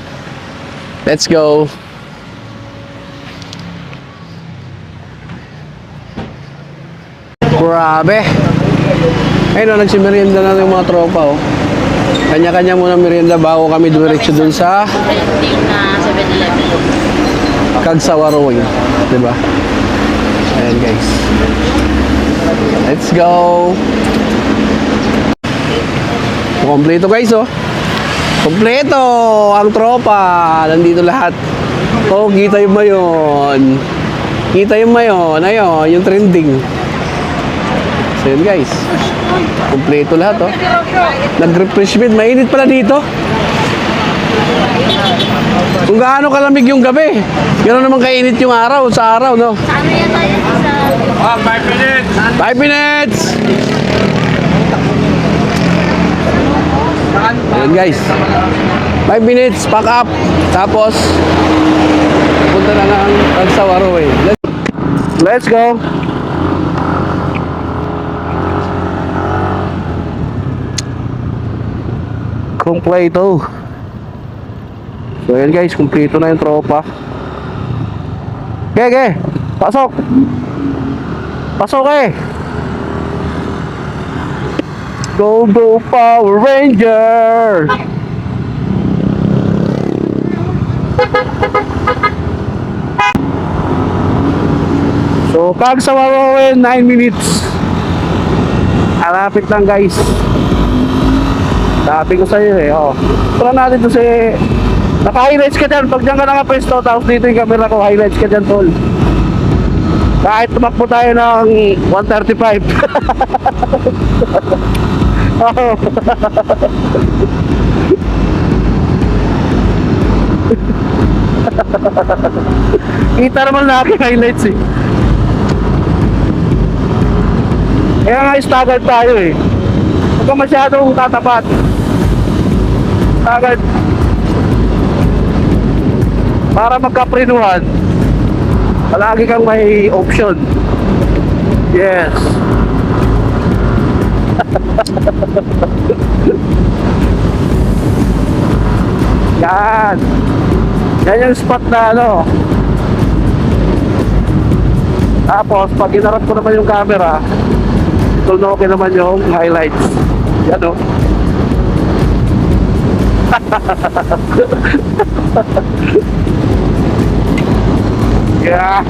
Let's go. Grabe. Ayun o, nagsimerienda na yung mga tropa oh. Kanya-kanya muna merienda bago kami dumiretso dun sa Kagsawaroy. Diba? Ayan guys. Let's go. Kompleto guys oh. Kompleto ang tropa. Nandito lahat. Oh, kita yung Mayon. Kita yung Mayon. Ayun, yung trending. So yun guys. Kompleto lahat oh. Nag-refreshment. Mainit pala dito. Kung gaano kalamig yung gabi. Gano'n naman kainit yung araw. Sa araw no. Sa ano yan tayo? Sa... 5 minutes. 5 minutes. Ayan guys, 5 minutes, pack up, tapos punta na ng Kagsawaroy. Let's go. Kompleto. So ayan guys, kompleto na yung tropa. Okay, pasok. Pasok eh. Go Power Ranger! So, Kagsawaroy, 9 minutes. Alapit lang guys. Sabi ko sa'yo eh, oh. Tara natin to si... Naka-highlights ka dyan. Pag dyan ka nakapesto, tapos dito yung camera ko, highlights ka dyan, tol. Kahit tumakbo tayo ng 135. Oh. Kita naman na aking highlights eh. Kaya nga staggered tayo eh. Huwag ka masyadong tatapat. Staggered. Para magkaprinuhan, palagi kang may option. Yes. Yan. Yan yung spot na ano. Tapos, pag inarap ko naman yung camera, tunokin naman yung highlights. Yan o. Yeah.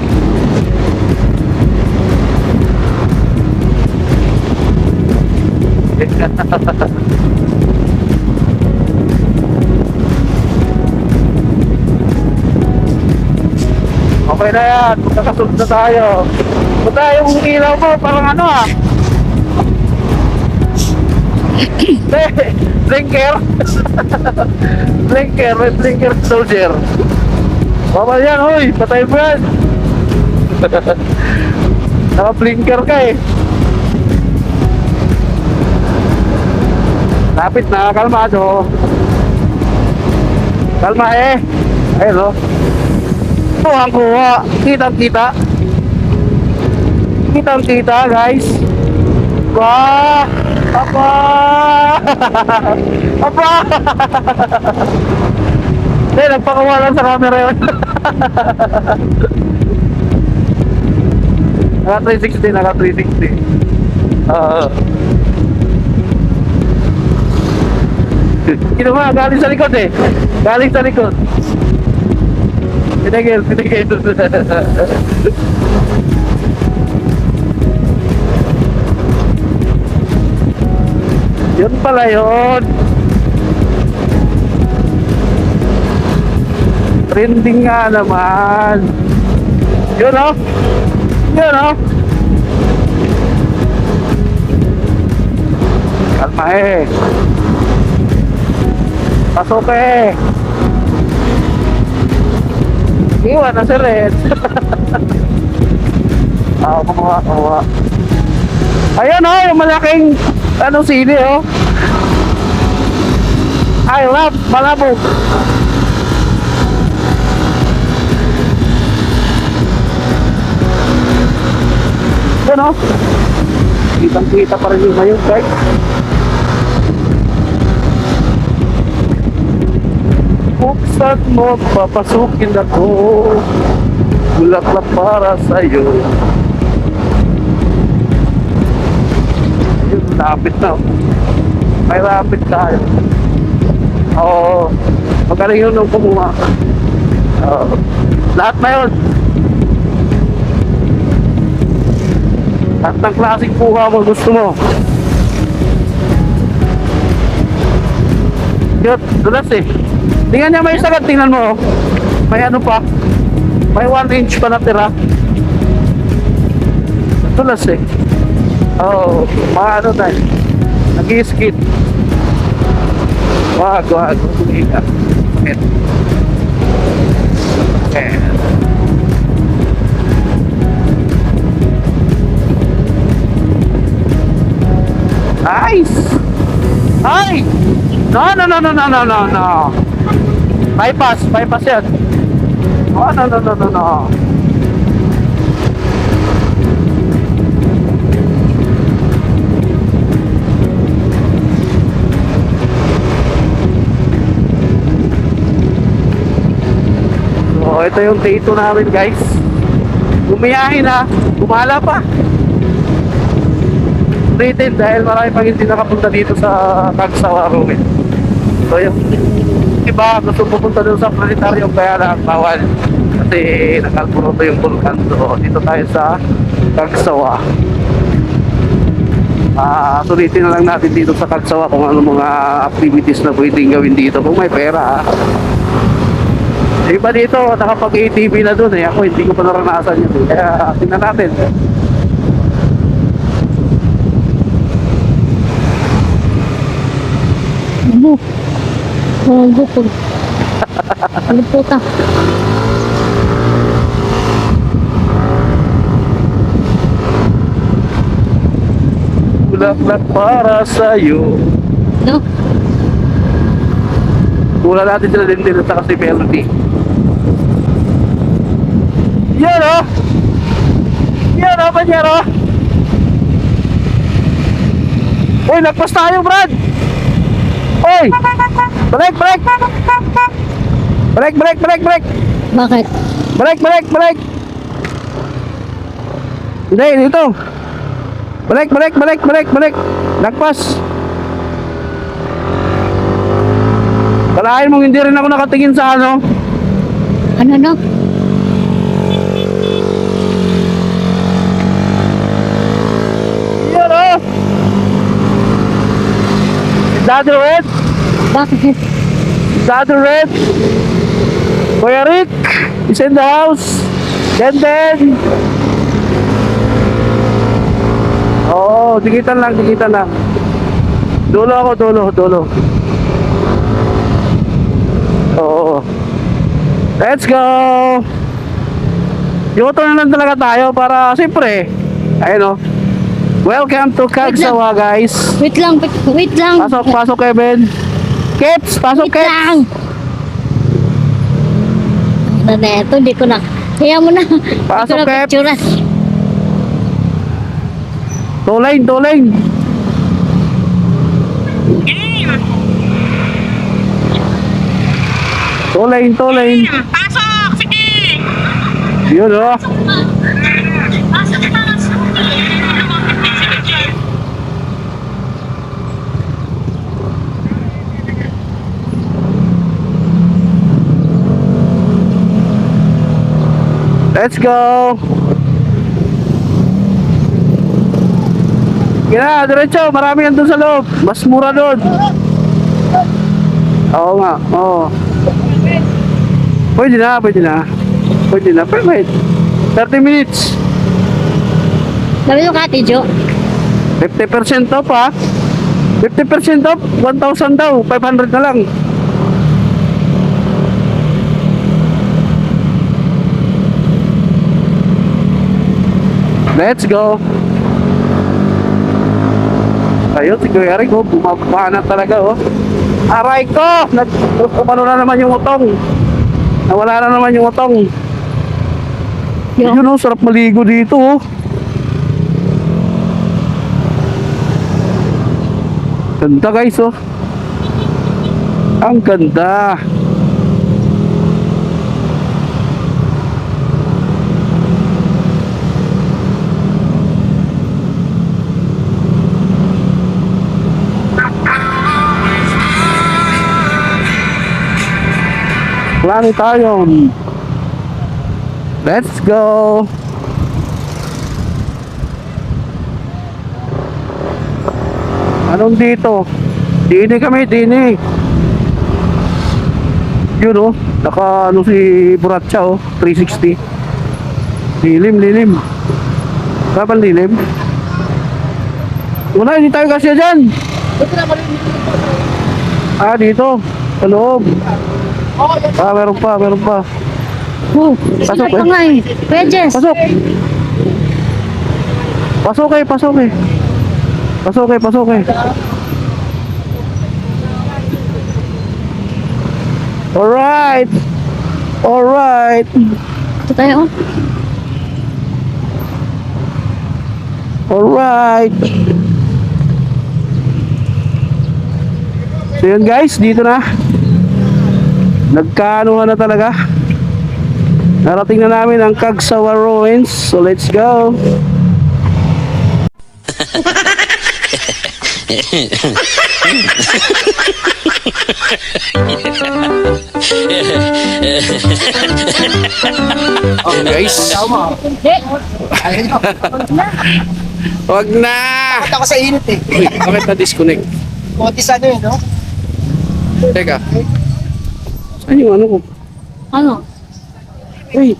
Okay na yan, magkakasunod na tayo. Punta yung ilaw mo, parang ano ah. Blinker. Blinker, may blinker soldier. Bawal yan, hoy, patay mo yan. Naka-blinker ka eh. Lapit na, kalmado. Kalma eh. Ayun o. Kuha. Kitang-kita. Kitang-kita, guys. Wah! Apa! Apa! Hindi, nagpakawalan sa camera yun. Naka 360, naka 360. Kinuha, galing sa likod eh. Galing sa likod. Pinagil. Yun pala yun. Trending nga naman. Yun o. Yun o. Kalma eh. Pasok eh. Iwan na si Red. Kumuha. Ayan o, yung malaking sili o. I love Malabog. Yun o. Kitang-kita pa rin yung mayon, guys. Buksan mo, papasukin ako. Bulaklak para sa'yo. Ayun, lapit na. May lapit tayo. Oo. Magaling yun nung kumuha. Oo. Lahat na yun. Lahat ng klaseng kuha mo gusto mo. Yun, dulas eh. Tingnan niya may sagat, tingnan mo. May ano pa. May 1 inch pa natira. Tulas eh. Oo, maano tayo. Nag-i-skid. Wag. Okay. Nice! Ay! No. Bypass yan. Oh, no. So, ito yung day 2 namin, guys. Gumiyahin na. Gumala pa. Rated dahil marami pang hindi nakapunta dito sa Cagsawa Ruin. So yung iba gusto pupunta doon sa planetarium kaya lang bawal kasi nakalpuruto yung vulkan. So dito tayo sa Cagsawa. Sulitin na lang natin dito sa Cagsawa kung ano mga activities na pwedeng gawin dito kung may pera. Iba dito nakapag-ATV na doon eh. Ako hindi ko pa naranasan yun. Kaya tingnan natin. Gupog. Ano po ta? bulaklak para sa'yo. No? Wala natin sila din sa kasi melody. Yan o! Yan o, Panyero! Uy, nagpas tayo, Brad! Uy! Break! Break! Bakit? Break! Hindi, dito! Break! Nagpas! Kalahin mong hindi rin ako nakatingin sa ano. Ano no? Yan o! Daddy Red! Bakit? Daddy Red! Kuya Rick is in the house! Den! Oo, dikitan lang. Dulo ako. Oo. Let's go! Yuto na lang talaga tayo para, siyempre, ayun o. Welcome to Kagsawa, guys. Wait lang. Pasok, Kevin. Kips, pasok, Wait Kips. lang. Ano na ito? Hindi ko na. Kaya mo na. Pasok, Hindi ko na Kep. picturean. Tuling. Tuling. Pasok! Sige! Yun o. Let's go! Kaya, diretso. Marami yan doon sa loob. Mas mura doon. Oo nga. Oo. Pwede na. Perfect. 30 minutes. Sabi mo Kati Jo. 50% off ha. 50% off. 1,000 daw. 500 na lang. Let's go. Ayun, si Kuya Rick, bumaba na talaga, oh. Aray ko! Umano na naman yung utong. Nawala na naman yung utong. Yo. Yun, oh, sarap maligo dito, oh. Ganda, guys, oh. Ang ganda. Planetarium. Let's go. Anong dito? Dini kami, dini. Yun oh, naka ano si Buratsa oh, 360. Lilim. Kapan lilim? Wala, hindi tayo kasi dyan. Ah, dito. Sa loob. Ah, meron pa. Pasok Pasok nga eh. Kuya Jess. Pasok. Pasok eh. Alright. Ito tayo. Alright. So yun guys, dito na. Nagkaanuhan na talaga. Narating na namin ang Kagsawa Ruins. So let's go. Oh guys. Wag na. Ako sa init eh. Uy, bakit na-disconnect? Konti sa ano yun, no? Teka. Saan yung ano ko? Ano? Uy.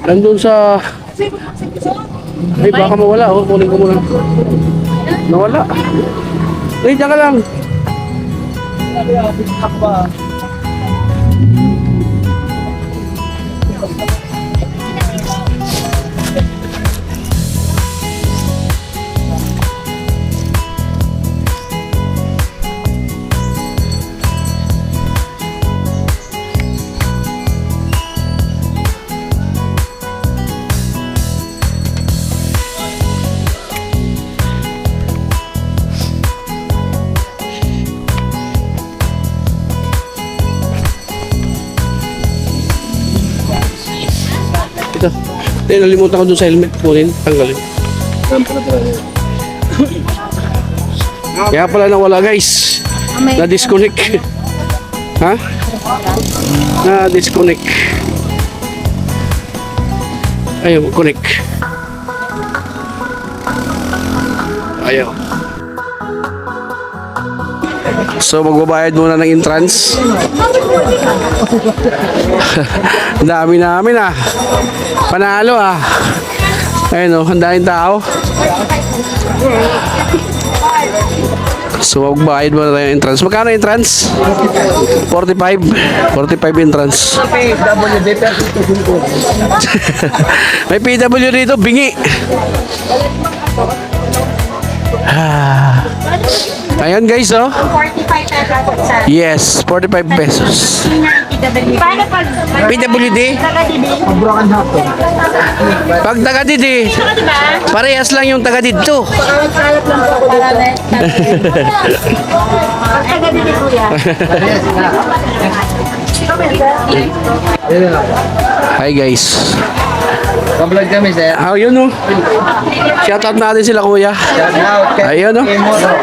Nandun sa... Ay, baka mawala. Oh, kunin ko muna. Nawala. Uy, diyan ka lang. Ito. Nalimutan ko dun sa helmet. Kunin. Tanggalin. Kaya pala nawala guys. Na-disconnect. Ha? Na-disconnect. Ayaw, connect. Ayaw. So, magbabayad muna ng entrance. Ang dami namin ah. Panalo ah. Ayun oh, ang daming tao. So, magbayad muna tayo ng entrance. Magkano entrance? 45. 45 entrance. May PW dito, bingi. Ayan guys, oh. 45 pesos, sir. Yes, 45 pesos. Paano pag... PWD? Pag taga-didi, Diba? parehas lang yung taga-dito. Kalat lang po ako dito. Ang taga dito, kuya. Hi guys. Pablog kami, sir. Ah, yun oh. Shoutout natin sila kuya. Shoutout. Ayun oh.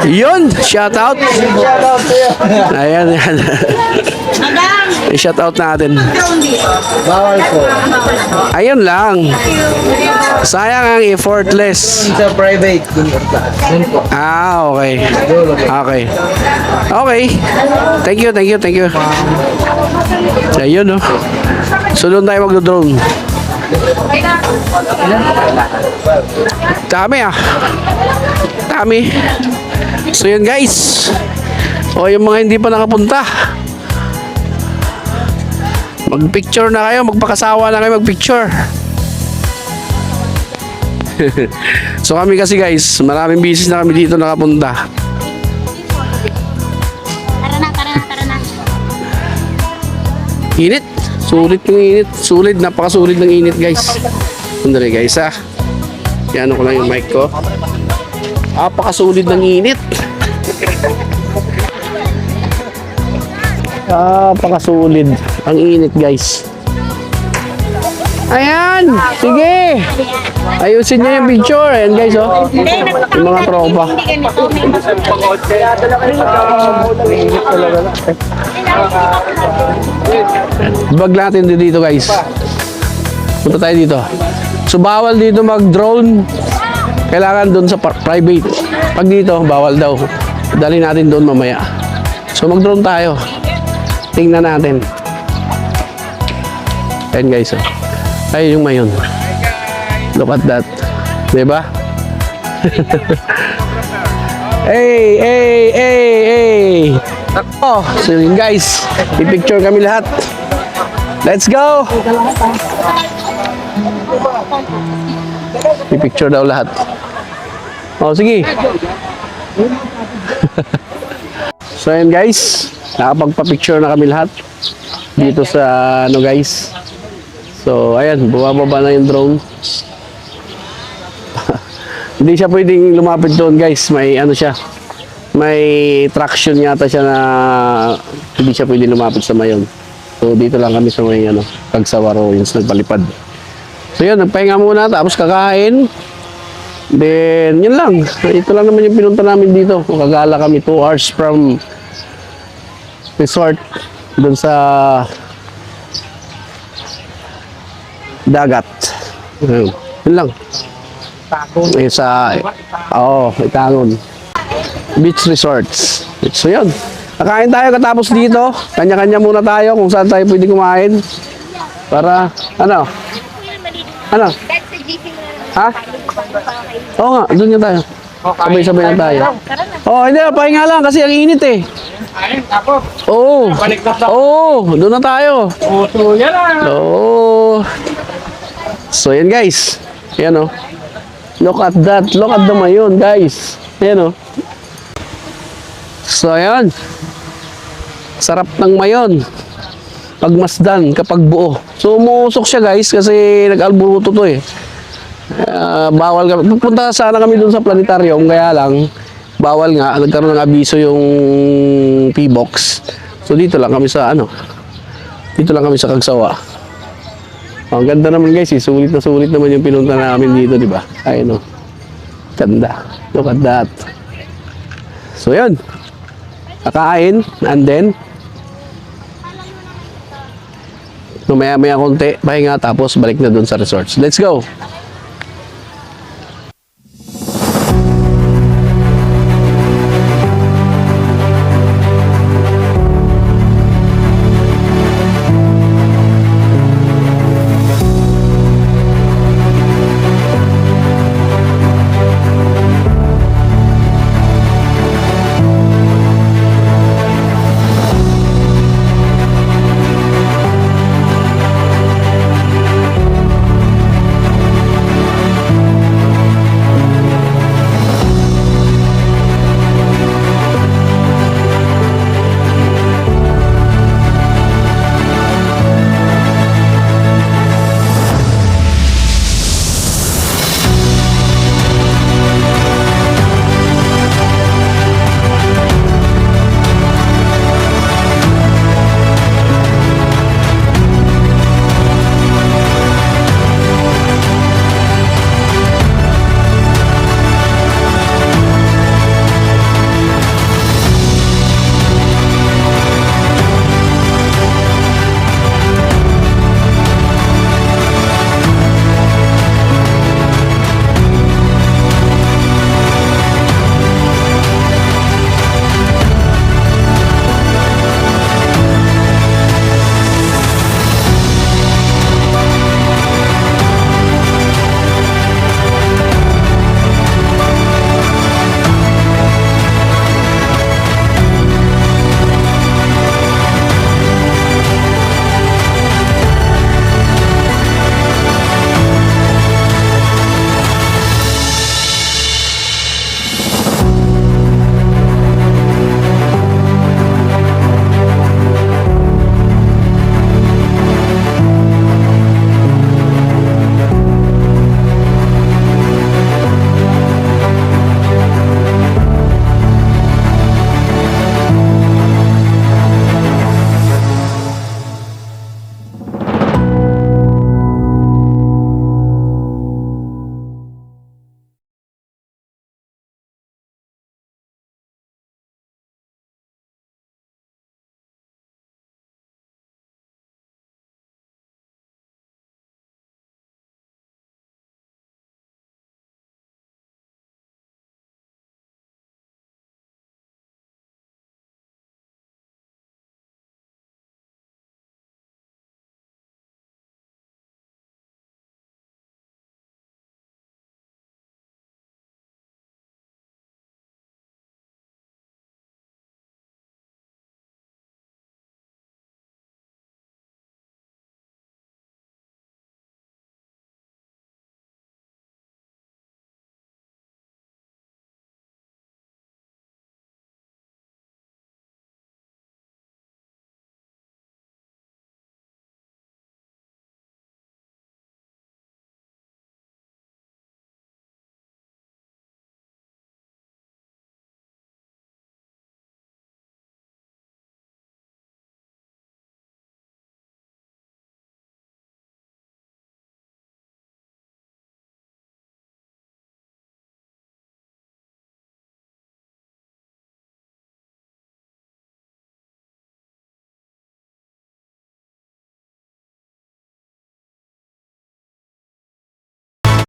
Yun, shoutout. Ayan, yan. I-shoutout natin. Bawal po. Ayun lang. Sayang ang effortless. Sa private. Dun po. Ah, okay. Okay. Okay. Thank you, thank you, thank you. Ayun oh. So doon tayo magdo-drone. Dami ah. Dami. So yun guys. O yung mga hindi pa nakapunta, mag-picture na kayo, magpakasawa na kayo mag-picture. So kami kasi guys, maraming business na kami dito nakapunta. Tara na. Init. Sulit yung init. Sulit. Napakasulit ng init guys. Sandali guys ha. Yan ko lang yung mic ko. Napakasulit ng init. Napakasulit ang init guys. Ayan. Sige. Ayusin nyo yung picture. Ayan guys oh. Yung mga tropa. Bag natin dito guys. Punta tayo dito. So bawal dito mag-drone. Kailangan doon sa private. Pag dito, bawal daw. Dali natin doon mamaya. So mag-drone tayo. Tingnan natin. Ayan guys. Oh. Ayun yung mayon. Look at that. Diba? Hey! Oh, so yun guys. I-picture kami lahat. Let's go! I-picture daw lahat. Oh, sige. So yun guys. Nakapagpa-picture na kami lahat. Dito sa ano guys. So ayan, bumababa na yung drone. Hindi siya pwedeng lumapit doon guys. May ano siya. May traction yata siya na hindi siya pwedeng lumapit sa mayon. So dito lang kami sa may ano, Pagsawaro yung nagpalipad. So yun, nagpahinga muna tapos kakain. Then yun lang. Ito lang naman yung pinunta namin dito. Kagala kami 2 hours from resort doon sa dagat. Yun lang. Sa Itangon Beach Resorts. So yun, kakain tayo katapos dito. Kanya-kanya muna tayo kung saan tayo pwede kumain. Para ano? Ha? Oo nga, doon nga tayo. Sabay-sabay na tayo. Hindi, pahinga lang kasi ang init eh. Oo, doon na tayo. So yan guys. Yan o. Look at that. Look at the mayon guys. Yan o. So ayan. Sarap ng mayon. Pagmasdan kapag buo. So umusok siya guys kasi nag-alburuto to eh. Bawal kami. Pupunta sana kami dun sa planetarium kaya lang bawal nga. Nagkaroon ng abiso yung P-box. So dito lang kami sa ano. Dito lang kami sa Kagsawa. Ang ganda naman guys, sulit na sulit naman yung pinunta namin dito, di ba? Ayun o. Ganda. Look at that. So yun. Kakain, and then maya konti, pahinga, tapos balik na dun sa resorts. Let's go!